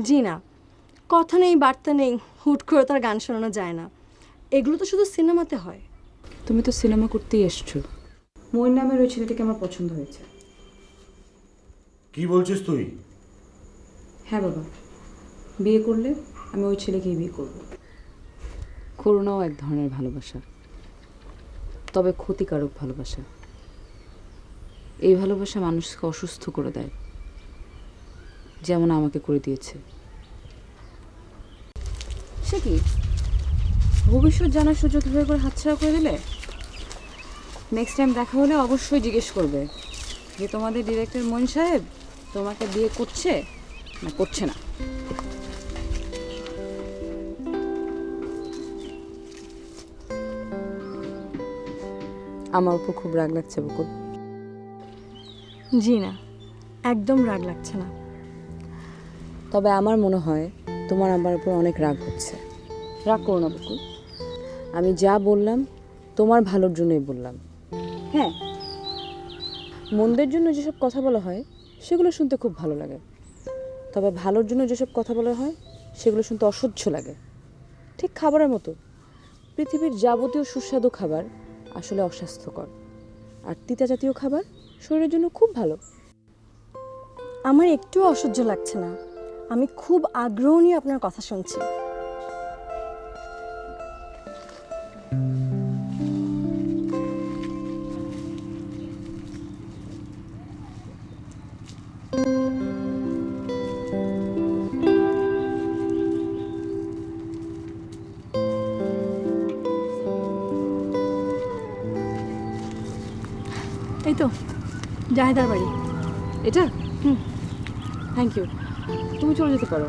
জি না, কথা নেই বার্তা নেই, হুট করে তার গান শোনানো যায় না। এগুলো তো শুধু সিনেমাতে হয়। তুমি তো সিনেমা করতেই এসছো। মইন নামের ওই ছেলেটাকে আমার পছন্দ হয়েছে। কি বলছিস তুই? হ্যাঁ বাবা, বিয়ে করলে আমি ওই ছেলেকেই বিয়ে করব। করুণাও এক ধরনের ভালোবাসা, তবে ক্ষতিকারক ভালোবাসা। এই ভালোবাসা মানুষকে অসুস্থ করে দেয়, যেমন আমাকে করে দিয়েছে। সে কি ভবিষ্যৎ জানার সুযোগ হয়ে করে হাতছাড়া করে দিলে? নেক্সট টাইম দেখা হলে অবশ্যই জিজ্ঞেস করবে যে তোমাদের ডিরেক্টর মইন সাহেব তোমাকে বিয়ে করছে না করছে না। আমার উপর খুব রাগ লাগছে বকুল। জি না, একদম রাগ লাগছে না। তবে আমার মনে হয় তোমার আমার উপর অনেক রাগ হচ্ছে। রাগ করো না বকুল, আমি যা বললাম তোমার ভালোর জন্যই বললাম। হ্যাঁ, মন্দের জন্য যেসব কথা বলা হয় সেগুলো শুনতে খুব ভালো লাগে, তবে ভালোর জন্য যেসব কথা বলা হয় সেগুলো শুনতে অসহ্য লাগে। ঠিক খাবারের মতো, পৃথিবীর যাবতীয় সুস্বাদু খাবার আসলে অস্বাস্থ্যকর, আর তিতা জাতীয় খাবার শরীরের জন্য খুব ভালো। আমার একটুও অসহ্য লাগছে না, আমি খুব আগ্রহ নিয়ে আপনার কথা শুনছি। এই তো জাহেদার বাড়ি। এটা থ্যাংক ইউ। তুমি চলে যেতে পারো।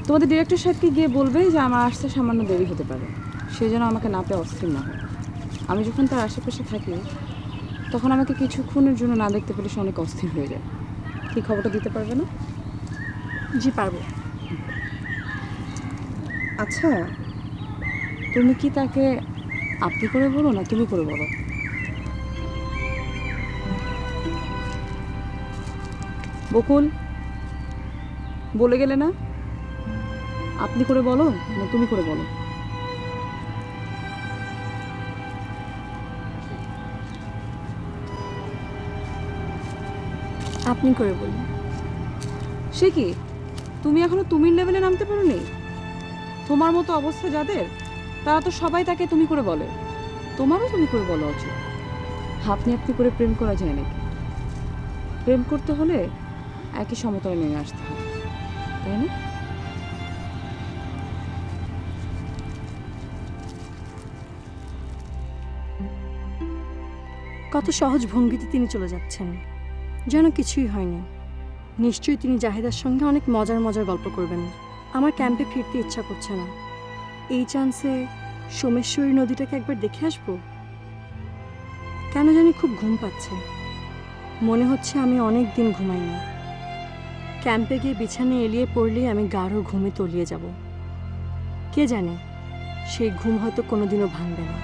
তোমাদের ডিরেক্টর সাহেবকে গিয়ে বলবে যে আমার আসতে সামান্য দেরি হতে পারে, সে যেন আমাকে না পেয়ে অস্থির না হয়। আমি যখন তার আশেপাশে থাকি তখন আমাকে কিছুক্ষণের জন্য না দেখতে পেলে সে অনেক অস্থির হয়ে যায়। কি খবরটা দিতে পারবে না? জি পারবো। আচ্ছা, তুমি কি তাকে আপনি করে বলো না তুমি করে বলো? বকুল, বলে গেলে না? আপনি করে বলো না তুমি করে বলো? আপনি করে বলুন। সে কি, তুমি এখনো তুমির লেভেলে নামতে পারোনি? তোমার মতো অবস্থা যাদের, তারা তো সবাই তাকে তুমি করে বলে। তোমারও তুমি করে বলা উচিত। আপনি আপনি করে প্রেম করা যায় নাকি? প্রেম করতে হলে একই সমতলে নেমে আসতে হয়, তাই না? কত সহজ ভঙ্গিতে তিনি চলে যাচ্ছেন, যেন কিছুই হয়নি। নিশ্চয়ই তিনি জাহিদার সঙ্গে অনেক মজার মজার গল্প করবেন। আমার ক্যাম্পে ফিরতে ইচ্ছা করছে না। এই চান্সে সোমেশ্বরী নদীটাকে একবার দেখে আসবো। কেন জানি খুব ঘুম পাচ্ছে, মনে হচ্ছে আমি অনেক দিন ঘুমাইনি। ক্যাম্পে গিয়ে বিছানায় এলিয়ে পড়লেই আমি গাঢ় ঘুমে তলিয়ে যাব। কে জানে, সেই ঘুম হয়তো কোনোদিনও ভাঙবে না।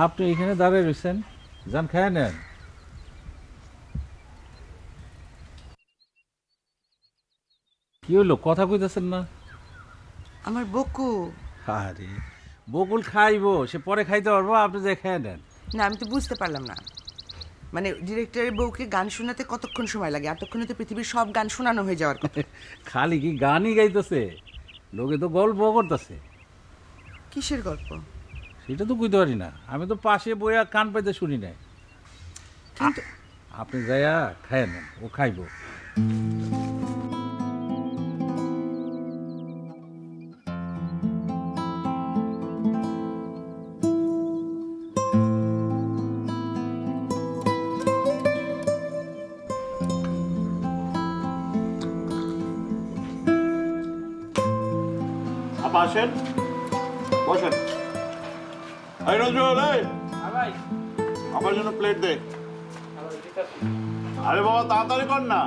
আপনি এখানে দাঁড়িয়ে রয়েছেন, যান খায় নেন। কি হলো, কথা কইতেছেন না? আমার বকু। আরে বকুল খাইবো, সে পরে খাইতে পারবো, আপনি যে খেয়ে নেন। না, আমি তো বুঝতে পারলাম না, মানে ডিরেক্টরের বউকে গান শোনাতে কতক্ষণ সময় লাগে? এতক্ষণে তো পৃথিবীর সব গান শোনানো হয়ে যাওয়ার কথা। খালি কি গানই গাইতেছে, লোকে তো গল্প করতেছে। কিসের গল্প? সেটা তো কইতে পারি না, আমি তো পাশে বইয়া কান পাইতে শুনি নাই। কিন্তু আপনি যাইয়া খায় নেন, ও খাইবো। আপা আসেন, বসেন। এই নজরুল, এই আমার জন্য প্লেট দে। আরে বাবা তাড়াতাড়ি কর না।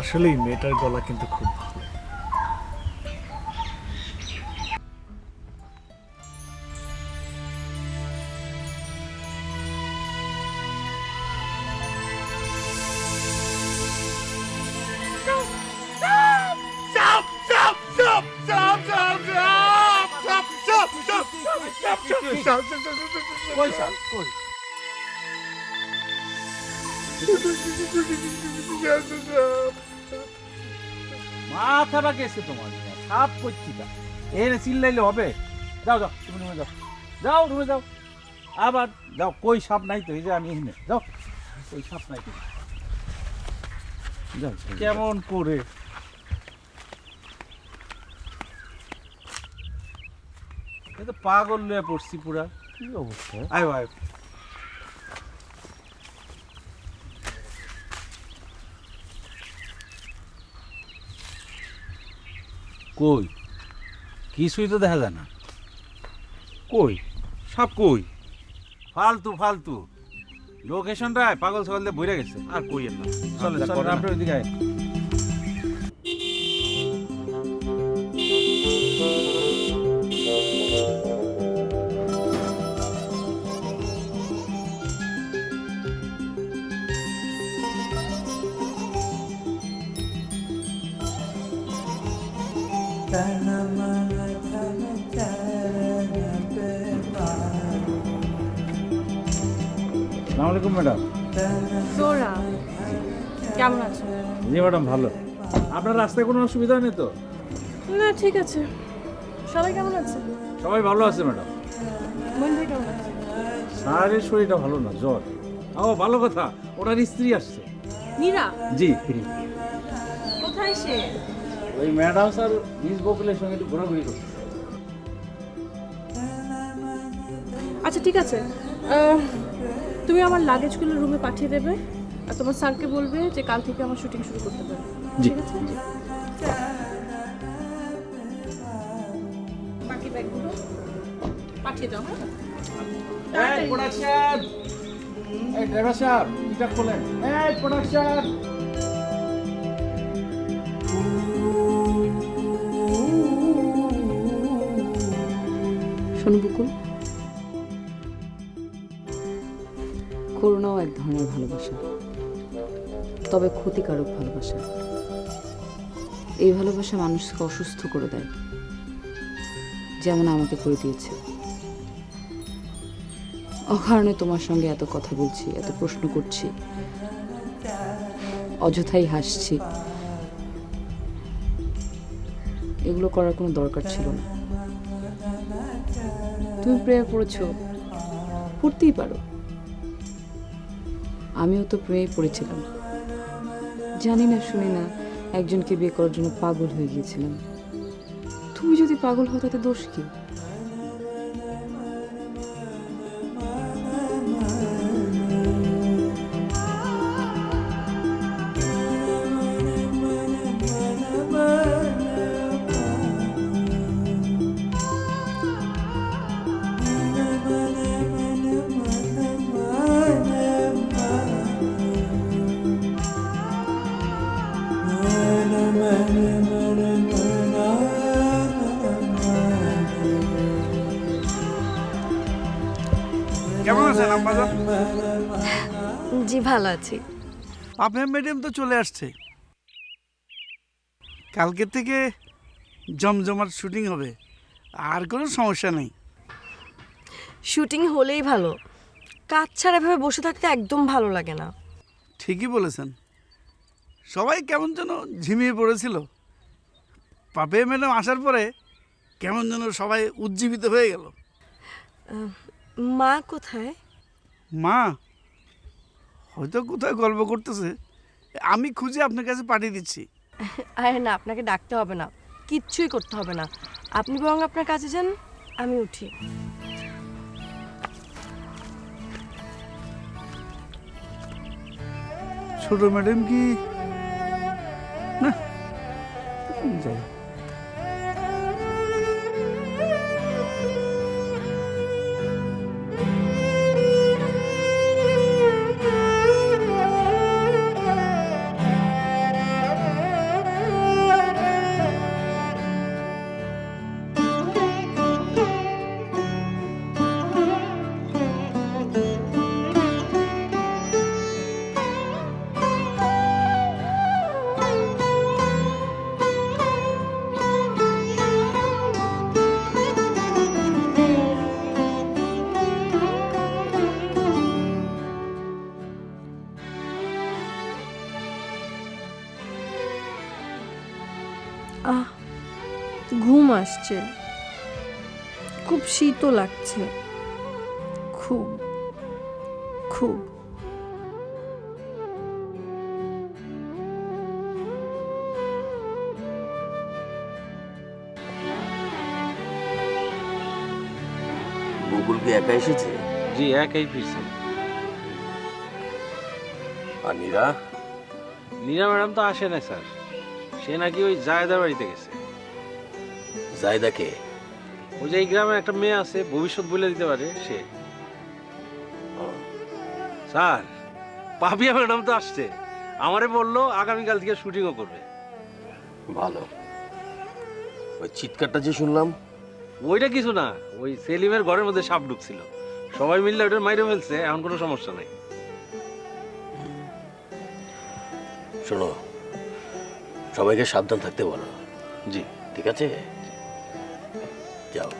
আসলে এই মেয়েটার গলা কিন্তু খুব ভালো। কই সাপ কই? মাথাটা গেছে তোমার, সাপ করছি তা এনে চিল্লাইলে হবে? যাও যাও তুমি রুমে যাও, যাও রুমে যাও, আবার যাও। কই সাপ নাই তো, এই যে আমি এনে যাও, কই সাপ নাই তো। যাও কেমন করে এ তো পাগল হয়ে পড়ছি পুরা। কি অবস্থা? আয় আয় কই কিছুই তো দেখা যায় না। কই সাপ কই? ফালতু ফালতু লোকেশনটা পাগল ছাগল দিয়ে বইরে গেছে। আর কই না, চলে চলে আপনার ওইদিকে আয়। আসসালামু আলাইকুম ম্যাডাম। সোরা, কেমন আছো? জি ম্যাডাম ভালো। আপনার রাস্তায় কোনো অসুবিধা নেই তো? না, ঠিক আছে। সবাই কেমন আছে? সবাই ভালো আছে ম্যাডাম। মন ভাই কেমন আছে? স্যারের শরীরটা ভালো না, জ্বর। ও ভালো কথা, ওনার স্ত্রী আসছে। মীরা জি কোথায় সে? ওই ম্যাডাম স্যার মিস বকুলের সঙ্গে একটু ঘোরাঘুরি করছে। আচ্ছা ঠিক আছে, তুমি আমার লাগেজগুলো রুমে পাঠিয়ে দেবে আর তোমার স্যারকে বলবে যে কাল থেকে আমার শুটিং শুরু করতে পারে। জি। ঠিক আছে? বাকি ব্যাগগুলো পাঠিয়ে দাও। হ্যাঁ এই প্রোডাকশন, এই ড্রাইভার সাহেব এটা খোলেন। এই প্রোডাকশন, শোনো বকুল, করুণাও এক ধরনের ভালোবাসা, তবে ক্ষতিকারক ভালোবাসা। এই ভালোবাসা মানুষকে অসুস্থ করে দেয়, যেমন আমাকে করে দিয়েছে। অকারণে তোমার সঙ্গে এত কথা বলছি, এত প্রশ্ন করছি, অযথাই হাসছি। এগুলো করার কোনো দরকার ছিল না। তুমি প্রেমে পড়েছো, পড়তেই পারো। আমিও তো প্রেমে পড়েছিলাম, জানি না শুনি না একজনকে বিয়ে করার জন্য পাগল হয়ে গিয়েছিলাম। তুমি যদি পাগল হও তাতে দোষ কি? কেমন আছেন আম্মাজান? জি ভালো আছি। পাপের ম্যাডাম তো চলে আসছে, কালকে থেকে জমজমাট শুটিং হবে, আর কোনো সমস্যা নেই। শুটিং হলেই ভালো, কাজ ছাড়া এভাবে বসে থাকতে একদম ভালো লাগে না। ঠিকই বলেছেন, সবাই কেমন যেন ঝিমিয়ে পড়েছিল। পাপে ম্যাডাম আসার পরে কেমন যেন সবাই উজ্জীবিত হয়ে গেল। মা কোথায়? মা হয়তো কোথায় গল্প করতেছে, আমি খুঁজে আপনার কাছে পাঠিয়ে দিচ্ছি। আরে না, আপনাকে ডাকতে হবে না, কিচ্ছুই করতে হবে না। আপনি বরং আপনার কাছে যান, আমি উঠি। ছোট ম্যাডাম কি না যাই আহ ঘুম আসছে, খুব শীতও লাগছে, খুব খুব। বকুল কি একা এসেছে? জি, একাই ফিরছে। আর নীরা? নীরা ম্যাডাম তো আসে না স্যার, সে নাকি ওই জায়দার বাড়িতে গেছে। জায়দাকে? ওই যে এই গ্রামে একটা মেয়ে আছে, ভবিষ্যৎ বলে দিতে পারে, সে। স্যার, পাপিয়া ম্যাডাম তো আসছে, আমারে বললো আগামীকাল থেকে শুটিংও করবে। ভালো। ওই চিৎকারটা যে শুনলাম, ওইটা কিছু না, ওই সেলিমের ঘরের মধ্যে সাপ ঢুকছিল, সবাই মিললে ওটার মাইরে ফেলছে, এখন কোনো সমস্যা নাই। শোনো, সবাইকে সাবধান থাকতে বলো। জি। ঠিক আছে, যাও।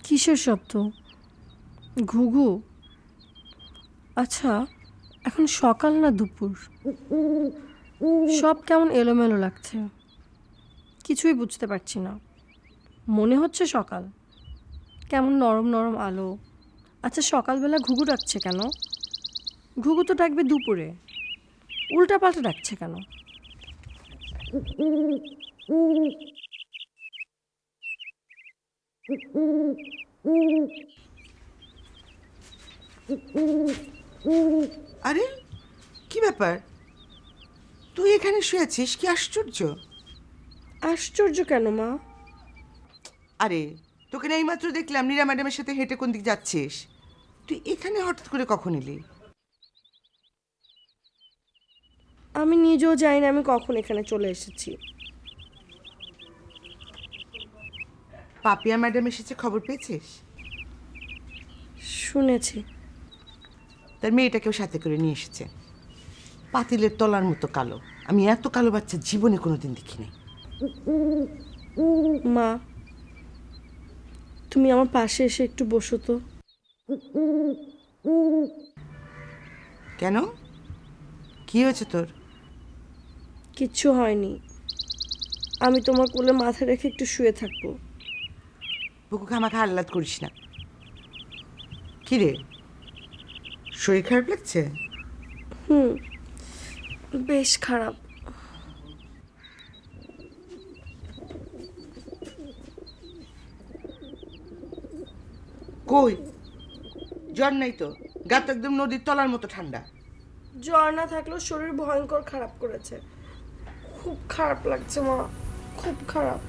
কিসের শব্দ? ঘুঘু? আচ্ছা, এখন সকাল না দুপুর? সব কেমন এলোমেলো লাগছে, কিছুই বুঝতে পারছি না। মনে হচ্ছে সকাল, কেমন নরম নরম আলো। আচ্ছা, সকালবেলা ঘুঘু ডাকছে কেন? ঘুঘু তো ডাকবে দুপুরে, উল্টাপাল্টা ডাকছে কেন? আরে কি ব্যাপার, তুই এখানে শুয়ে আছিস? কি আশ্চর্য! আশ্চর্য কেন মা? আরে তোকে না এইমাত্র দেখলাম নীরা ম্যাডামের সাথে হেঁটে কোন দিক যাচ্ছিস, তুই এখানে হঠাৎ করে কখন এলি? আমি নিজেও জানি না আমি কখন এখানে চলে এসেছি। পাপিয়া ম্যাডাম এসেছে, খবর পেয়েছিস? শুনেছি। তার মেয়েটাকেও সাথে করে নিয়ে এসেছে, পাতিলের তলার মতো কালো। আমি এত কালো বাচ্চা জীবনে কোনোদিন দেখিনি। মা, তুমি আমার পাশে এসে একটু বসো তো। কেন, কি হয়েছে তোর? কিচ্ছু হয়নি, আমি তোমার কোলে মাথা রেখে একটু শুয়ে থাকবো। বুকু খামাখা আহ্লাদ করিস না। কি রে, শরীর খারাপ লাগছে? বেশ খারাপ। কই, জ্বর নাই তো? গা তো একদম নদীর তলার মতো ঠান্ডা। জ্বর না থাকলেও শরীর ভয়ঙ্কর খারাপ করেছে, খুব খারাপ লাগছে মা, খুব খারাপ।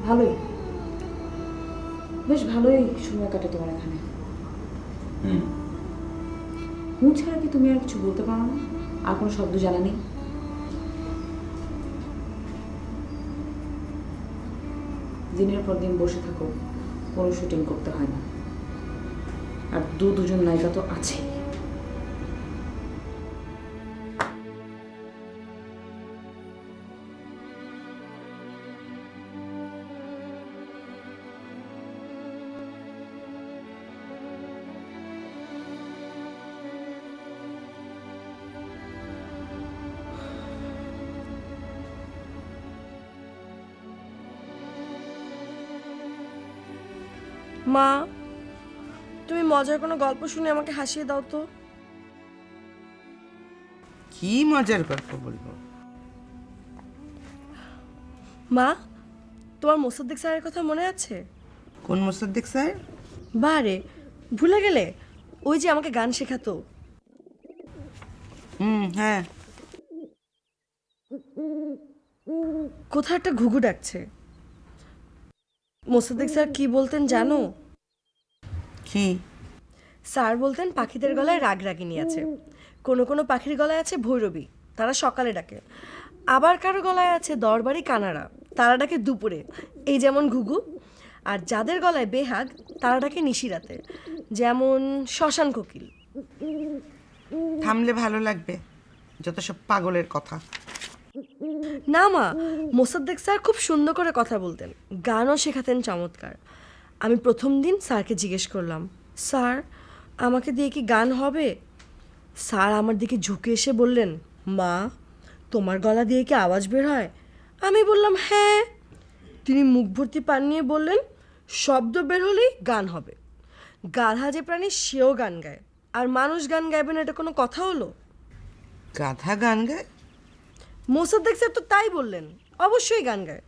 ভালোই, বেশ ভালোই সময় কাটে তোমার এখানে। হুঁ ছাড়া কি তুমি আর কিছু বলতে পারো না? আর কোনো শব্দ জানা নেই? দিনের পর দিন বসে থাকো, কোনো শুটিং করতে হয় না। আর দুজন নায়িকা তো আছেই। মা, তুমি মজার কোনো গল্প শুনে আমাকে হাসিয়ে দাও তো। কি মজার গল্প বলবো? মা, তোমার মোসাদ্দেক স্যারের কথা মনে আছে? কোন মোসাদ্দেক স্যার? বারে, ভুলে গেলে? ওই যে আমাকে গান শেখাতো। হ্যাঁ। কোথাও একটা ঘুঘু ডাকছে। মোসাদ্দেক স্যার কি বলতেন জানো? কি? স্যার বলতেন পাখিদের গলায় রাগরাগিনী আছে, কোনো কোনো পাখির গলায় আছে ভৈরবী, তারা সকালে ডাকে। আবার কারো গলায় আছে দরবারি কানাড়া, তারা ডাকে দুপুরে, এই যেমন ঘুঘু। আর যাদের গলায় বেহাগ, তারা ডাকে নিশিরাতে, যেমন শ্মশান কোকিল। থামলে ভালো লাগবে, যত সব পাগলের কথা। না মা, মোসাদ্দেক স্যার খুব সুন্দর করে কথা বলতেন, গানও শেখাতেন চমৎকার। আমি প্রথম দিন স্যারকে জিজ্ঞেস করলাম, স্যার আমাকে দিয়ে কি গান হবে? স্যার আমার দিকে ঝুঁকে এসে বললেন, মা তোমার গলা দিয়ে কি আওয়াজ বের হয়? আমি বললাম হ্যাঁ। তিনি মুখ ভর্তি পান নিয়ে বললেন, শব্দ বের হলেই গান হবে। গাধা যে প্রাণী সেও গান গায়, আর মানুষ গান গাইবে না, এটা কোনো কথা হলো? গাধা গান গায়? মোসাদ্দেক স্যার তো তাই বললেন, অবশ্যই গান গায়।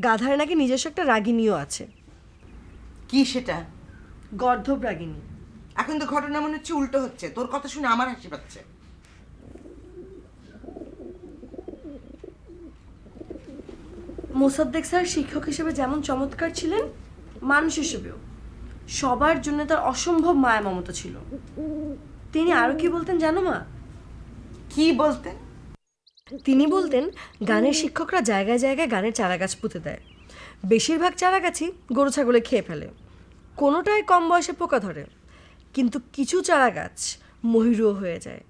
গাধার নাকি নিজস্ব একটা রাগিনীও আছে। কি সেটা? গর্ধব রাগিনী। এখন তো ঘটনা মনে হচ্ছে উল্টো হচ্ছে, তোর কথা শুনে আমার হাসি পাচ্ছে। মোসাদ্দেক স্যার শিক্ষক হিসেবে যেমন চমৎকার ছিলেন, মানুষ হিসেবেও সবার জন্য তার অসম্ভব মায়া মমতা ছিল। তিনি আরো কি বলতেন জানো মা? কি বলতেন? তিনি বলতেন গানের শিক্ষকরা জায়গায় জায়গায় গানের চারাগাছ পুঁতে দেয়। বেশিরভাগ চারাগাছই গরু ছাগলে খেয়ে ফেলে, কোনোটাই কম বয়সে পোকা ধরে, কিন্তু কিছু চারাগাছ মহিরুও হয়ে যায়,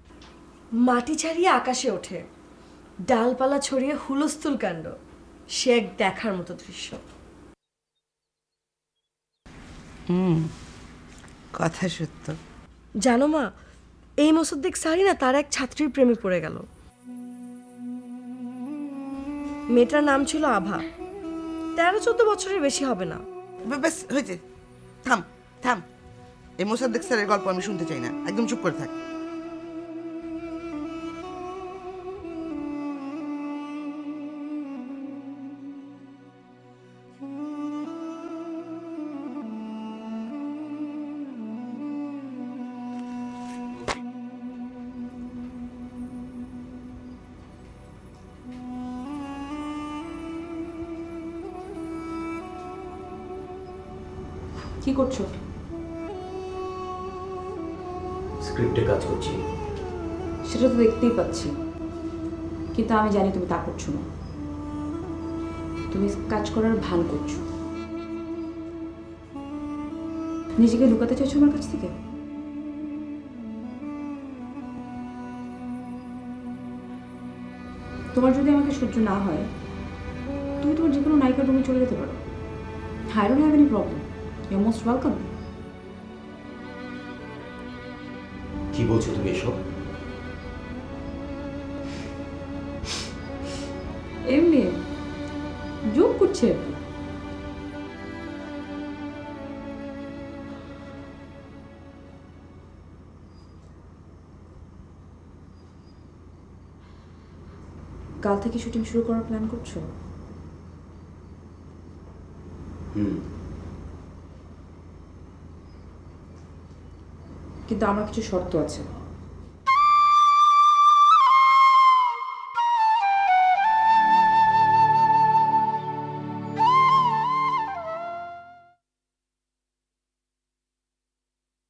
মাটি ছাড়িয়ে আকাশে ওঠে, ডালপালা ছড়িয়ে হুলস্থুল কাণ্ড। সে এক দেখার মতো দৃশ্য। কথা সত্য। জানো মা, এই মোসাদ্দেক স্যারই না তার এক ছাত্রীর প্রেমে পড়ে গেল। মেয়েটার নাম ছিল আভা, 13-14 বছরের বেশি হবে না। ব্যাস হয়েছে, থাম থাম। এই মোসাদ্দেক স্যারের গল্প আমি শুনতে চাই না, একদম চুপ করে থাক। কি করছো? স্ক্রিপ্টে কাজ করছি। সেটা তো দেখতেই পাচ্ছি, কিন্তু আমি জানি তুমি তা করছো না। তুমি কাজ করার ভান করছো, নিজেকে লুকাতে চাইছো আমার কাছ থেকে। তোমার যদি আমাকে সহ্য না হয়, তুমি তোমার যে কোনো নায়িকার রুমে চলে যেতে পারো। I don't have any problem. You're most welcome. কি বলছো তুমি এসব? এমনি জোক করছে আর কি। কাল থেকে শুটিং শুরু করার প্ল্যান করছো? কিন্তু আমার কিছু শর্ত আছে।